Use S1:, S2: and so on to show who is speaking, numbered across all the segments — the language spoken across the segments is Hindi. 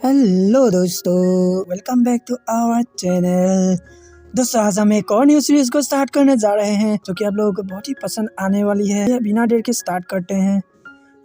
S1: हेलो दोस्तों, welcome back to our channel. दोस्तों, आज हम एक और न्यू सीरीज को स्टार्ट करने जा रहे हैं जो कि आप लोगों को बहुत ही पसंद आने वाली है। बिना देर के स्टार्ट करते हैं।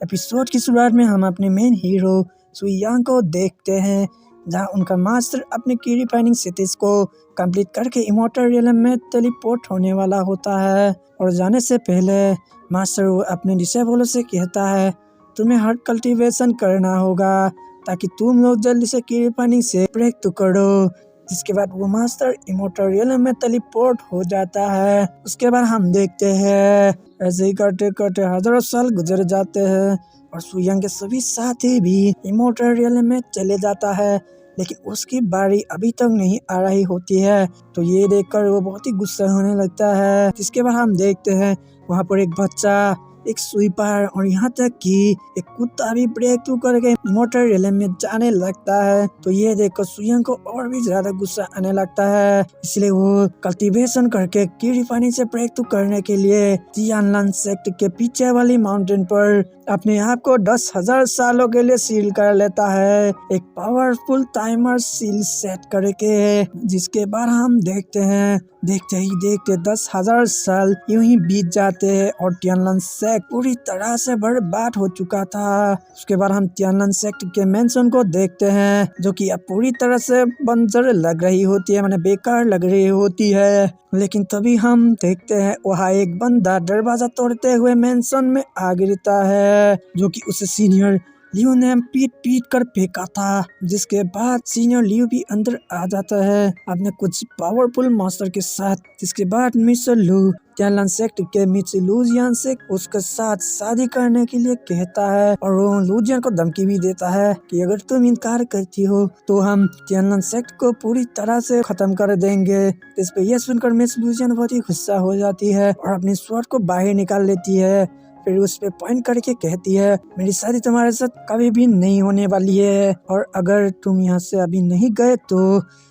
S1: एपिसोड की शुरुआत में हम अपने मेन हीरो सुयांग को देखते हैं, जहां उनका मास्टर अपने की रिफाइनिंग सिटीज को कंप्लीट करके इमॉर्टल रियलम में टेलीपोर्ट होने वाला होता है। और जाने से पहले मास्टर अपने डिसेबलों से कहता है, तुम्हें हर्ट कल्टीवेशन करना होगा ताकि तुम लोग जल्दी से की रिफाइनिंग से ब्रेक तो करो। जिसके बाद वो मास्टर इमॉर्टल रियलम में टेलीपोर्ट हो जाता है। उसके बाद हम देखते हैं ऐसे ही करते करते हजारों साल गुजर जाते हैं और सुयांग के सभी साथी भी इमॉर्टल रियलम में चले जाता है, लेकिन उसकी बारी अभी तक नहीं आ रही होती है। तो ये देखकर वो बहुत ही गुस्सा होने लगता है। जिसके बाद हम देखते हैं वहाँ पर एक बच्चा, एक स्वीपर और यहाँ तक कि एक कुत्ता भी ब्रेक थ्रू करके इमॉर्टल रियलम में जाने लगता है। तो ये देखकर सुयांग को और भी ज्यादा गुस्सा आने लगता है, इसलिए वो कल्टीवेशन करके की रिफाइनिंग से ब्रेक थ्रू करने के लिए तियानलन सेक्ट के पीछे वाली माउंटेन पर अपने आप को 10,000 सालों के लिए सील कर लेता है, एक पावरफुल टाइमर सील सेट करके। जिसके बाद हम देखते हैं देखते ही देखते 10,000 साल यूं ही बीत जाते हैं और तियानलन सेक्ट पूरी तरह से बर्बाद हो चुका था। उसके बाद हम तियानलन सेक्ट के मेंशन को देखते हैं, जो कि अब पूरी तरह से बंजर लग रही होती है, माने बेकार लग रही होती है। लेकिन तभी हम देखते हैं वहाँ एक बंदा दरवाजा तोड़ते हुए मेंशन में आ गिरता है, जो कि उसे सीनियर लियो ने पीट पीट कर फेंका था। जिसके बाद सीनियर लियो भी अंदर आ जाता है अपने कुछ पावरफुल मास्टर के साथ। जिसके बाद मिस्टर लू तियानलन सेक्ट के मिस लूजियन से उसके साथ शादी करने के लिए कहता है और वो लूजियन को धमकी भी देता है कि अगर तुम इनकार करती हो तो हम तियानलन सेक्ट को पूरी तरह से खत्म कर देंगे। इस पे यह सुनकर मिस लूजियन बहुत ही गुस्सा हो जाती है और अपनी स्वॉर्ड को बाहर निकाल लेती है। फिर उस पे पॉइंट करके कहती है, मेरी शादी तुम्हारे साथ कभी भी नहीं होने वाली है और अगर तुम यहाँ से अभी नहीं गए तो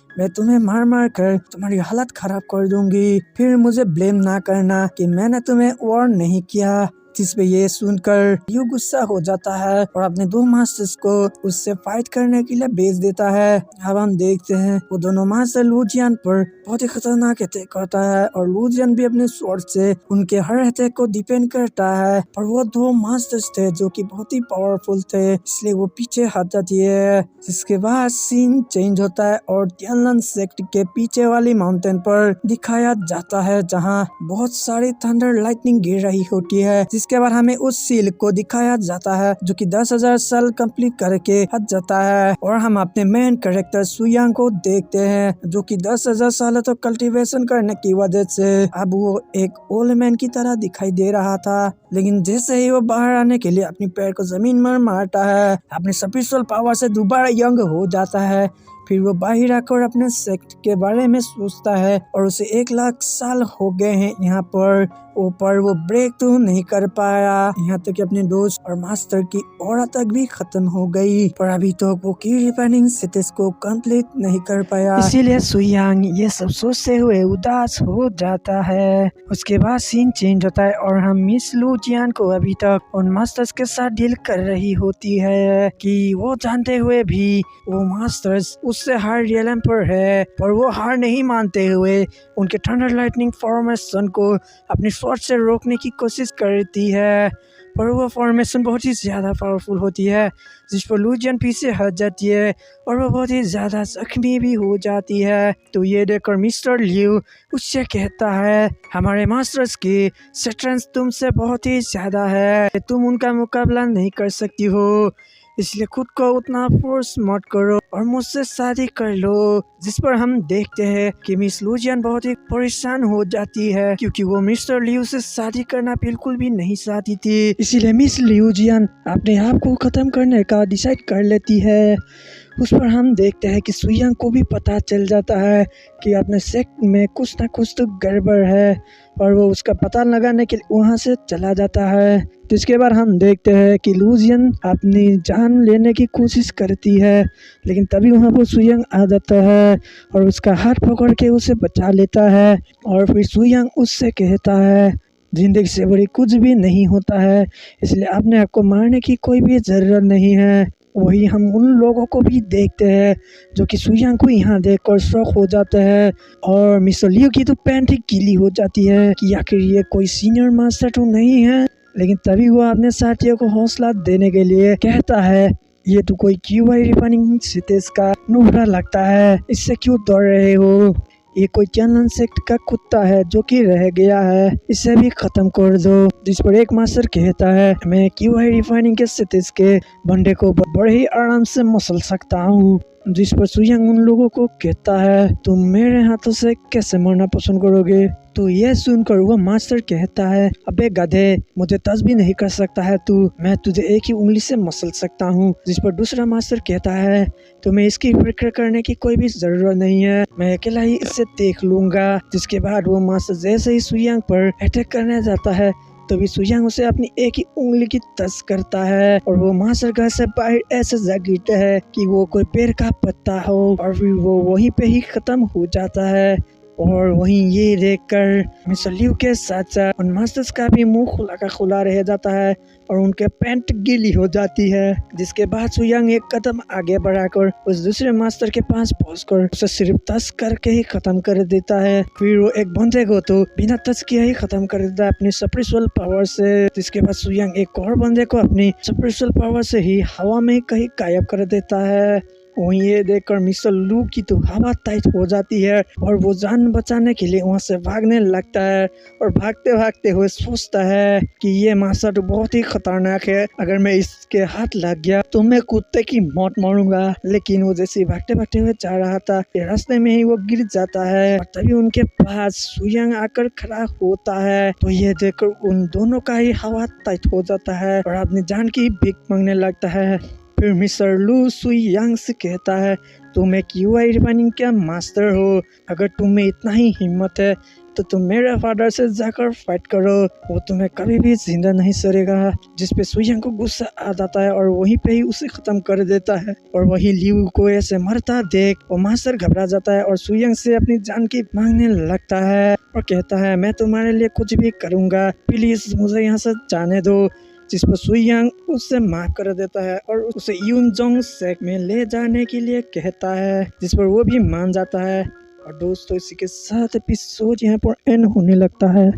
S1: मैं तुम्हें मार मार कर तुम्हारी हालत खराब कर दूंगी। फिर मुझे ब्लेम ना करना कि मैंने तुम्हें वार्न नहीं किया। जिस पे ये सुनकर लियो गुस्सा हो जाता है और अपने दो मास्टर्स को उससे फाइट करने के लिए भेज देता है। अब हम देखते हैं वो दोनों मास्टर लूजियन पर बहुत ही खतरनाक अटैक करता है और लूजियन भी अपने स्वॉर्ड से उनके हर अटैक को डिफेंड करता है। और वो दो मास्टर्स थे जो कि बहुत ही पावरफुल थे, इसलिए वो पीछे हट जाती है। जिसके बाद सीन चेंज होता है और तियानलन सेक्ट के पीछे वाली माउंटेन पर दिखाया जाता है, जहाँ बहुत सारी थंडर लाइटनिंग गिर रही होती है। जिसके बाद हमें उस सील को दिखाया जाता है जो कि 10,000 साल कंप्लीट करके हट जाता है और हम अपने मेन कैरेक्टर सुयांग को देखते हैं, जो कि 10,000 साल तक कल्टीवेशन करने की वजह से अब वो एक ओल्ड मैन की तरह दिखाई दे रहा था। लेकिन जैसे ही वो बाहर आने के लिए अपनी पैर को जमीन में मारता है, अपने स्पिरिचुअल पावर से दोबारा यंग हो जाता है। फिर वो बाहर आकर अपने सेक्ट के बारे में सोचता है और उसे 1,00,000 साल हो गए हैं यहाँ पर ऊपर वो ब्रेक तो नहीं कर पाया, यहाँ तक कि अपने दोस्त और मास्टर की ऑरा तक भी खत्म हो गई, पर अभी तो वो की रिफाइनिंग सिटीज को कंप्लीट नहीं कर पाया। इसीलिए सुयांग ये सब सोचते हुए उदास हो जाता है। उसके बाद सीन चेंज होता है और हम मिस लूजियन को अभी तक उन मास्टर्स के साथ डील कर रही होती है कि वो जानते हुए भी वो मास्टर्स उससे हार रियलम पर है, और वो हार नहीं मानते हुए उनके थंडर लाइटनिंग फॉर्मेशन को अपनी स्वॉर्ड से रोकने की कोशिश करती है। पर वो फॉर्मेशन बहुत ही ज़्यादा पावरफुल होती है, जिस पर लूजियन पीछे हट जाती है और वो बहुत ही ज़्यादा जख्मी भी हो जाती है। तो ये देखकर मिस्टर लियो उससे कहता है, हमारे मास्टर्स की स्ट्रेंथ तुमसे बहुत ही ज़्यादा है, तुम उनका मुकाबला नहीं कर सकती हो, इसलिए खुद को उतना फोर्स मत करो और मुझसे शादी कर लो। जिस पर हम देखते हैं कि मिस लूजियन बहुत ही परेशान हो जाती है, क्योंकि वो मिस्टर लियो से शादी करना बिल्कुल भी नहीं चाहती थी। इसीलिए मिस लूजियन अपने आप को खत्म करने का डिसाइड कर लेती है। उस पर हम देखते हैं कि सुयांग को भी पता चल जाता है कि अपने सेक्ट में कुछ ना कुछ तो गड़बड़ है और वो उसका पता लगाने के लिए वहाँ से चला जाता है। तो इसके बाद हम देखते हैं कि लूजियन अपनी जान लेने की कोशिश करती है, लेकिन तभी वहाँ पर सुयांग आ जाता है और उसका हाथ पकड़ के उसे बचा लेता है। और फिर सुयांग उससे कहता है, जिंदगी से बड़ी कुछ भी नहीं होता है, इसलिए अपने आप को मारने की कोई भी जरूरत नहीं है। वही हम उन लोगों को भी देखते हैं जो कि सुयांग को यहाँ देखकर शॉक हो जाते हैं और मिस्टर लियू की तो पैंट ही गीली हो जाती है कि आखिर ये कोई सीनियर मास्टर तो नहीं है। लेकिन तभी वो अपने साथियों को हौसला देने के लिए कहता है, ये तो कोई क्यूआई रिफाइनिंग सिटीज का नुबड़ा लगता है, इससे क्यों डर रहे हो? ये कोई चैनल सेक्ट का कुत्ता है जो कि रह गया है, इसे भी खत्म कर दो। जिस पर एक मास्टर कहता है, मैं क्यूआई रिफाइनिंग के सिटीज के बंदे को बड़े ही आराम से मसल सकता हूँ। जिस पर सुयांग उन लोगों को कहता है, तुम मेरे हाथों से कैसे मरना पसंद करोगे? तो यह सुनकर वो मास्टर कहता है, अबे गधे, मुझे टच भी नहीं कर सकता है तू, मैं तुझे एक ही उंगली से मसल सकता हूँ। जिस पर दूसरा मास्टर कहता है, तुम्हें इसकी फिक्र करने की कोई भी जरूरत नहीं है, मैं अकेला ही इसे देख लूंगा। जिसके बाद वो मास्टर जैसे ही सुयांग पर अटैक करने जाता है तभी सुयांग उसे अपनी एक ही उंगली की टच करता है और वो मास्टर घर से बाहर ऐसे जा गिरता है कि वो कोई पेड़ का पत्ता हो और फिर वो वहीं पे ही खत्म हो जाता है। और वहीं ये देखकर मिस्टर लियू के साथ साथ उन मास्टर्स का भी मुंह खुला का खुला रह जाता है और उनके पैंट गीली हो जाती है। जिसके बाद सुयांग एक कदम आगे बढ़ाकर उस दूसरे मास्टर के पास पहुंचकर उसे सिर्फ टच करके ही खत्म कर देता है। फिर वो एक बंदे को तो बिना टच किए ही खत्म कर देता है अपनी स्पिरिचुअल पावर से। जिसके बाद सुयांग एक और बंदे को अपनी स्पिरिचुअल पावर से ही हवा में कहीं गायब कर देता है। वहीं ये देखकर मिस्टर लू की तो हवा टाइट हो जाती है और वो जान बचाने के लिए वहाँ से भागने लगता है और भागते भागते हुए सोचता है कि ये मास्टर तो बहुत ही खतरनाक है, अगर मैं इसके हाथ लग गया तो मैं कुत्ते की मौत मरूंगा। लेकिन वो जैसे भागते भागते हुए जा रहा था, रास्ते में ही वो गिर जाता है और तभी उनके पास सुयांग आकर खड़ा होता है। तो ये देखकर उन दोनों का ही हवा टाइट हो जाता है और अपनी जान की भीख मांगने लगता है। फिर मिस्टर लू सुयांग से कहता है, तुम एक क्यूआई रिफाइनिंग का मास्टर हो, अगर तुम्हें इतना ही हिम्मत है तो तुम मेरे फादर से जाकर फाइट करो, वो तुम्हें कभी भी जिंदा नहीं सरेगा। जिसपे सुयांग को गुस्सा आ जाता है और वहीं पे ही उसे खत्म कर देता है। और वही लियू को ऐसे मरता देख वो मास्टर घबरा जाता है और सुयांग से अपनी जान की मांगने लगता है और कहता है, मैं तुम्हारे लिए कुछ भी करूँगा, प्लीज मुझे यहाँ से जाने दो। जिस पर सुयांग उससे माफ कर देता है और उसे यूनजोंग सेक में ले जाने के लिए कहता है, जिस पर वो भी मान जाता है। और दोस्तों, इसी के साथ एपिसोड यहाँ पर एंड होने लगता है।